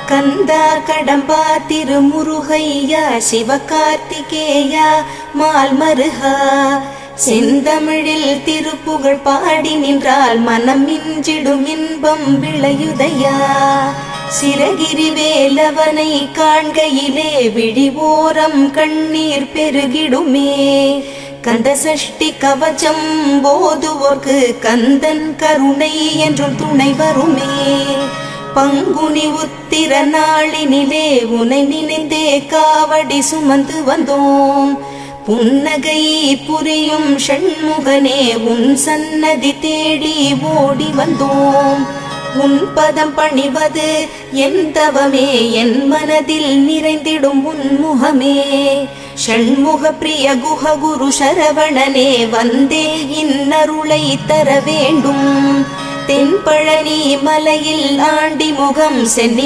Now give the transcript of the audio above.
கந்தா கடம்பா திருமுருகையா சிவகார்த்திகேயா மால்மருகா செந்தமிழில் திருப்புகழ் பாடி நின்றால் மனம் மிஞ்சிடும் இன்பம் விளையுதையா. சிரகிரி வேலவனை காண்கையிலே விழி ஓரம் கண்ணீர் பெருகிடுமே. கந்த சஷ்டி கவச்சம் போதுவோர்க்கு கந்தன் கருணை என்றும் துணை வருமே. பங்குனி உத்திர நாளினிலே உனை நினைந்தே காவடி சுமந்து வந்தோம். புன்னகை புரியும் ஷண்முகனே உன் சன்னதி தேடி ஓடி வந்தோம். உன் பதம் பணிவது என் தவமே, என் மனதில் நிறைந்திடும் உன்முகமே. ஷண்முக பிரிய குஹ குரு சரவணனே வந்தே இன்னருளை தர வேண்டும். தென்பழனி மலையில் ஆண்டி முகம் சென்னி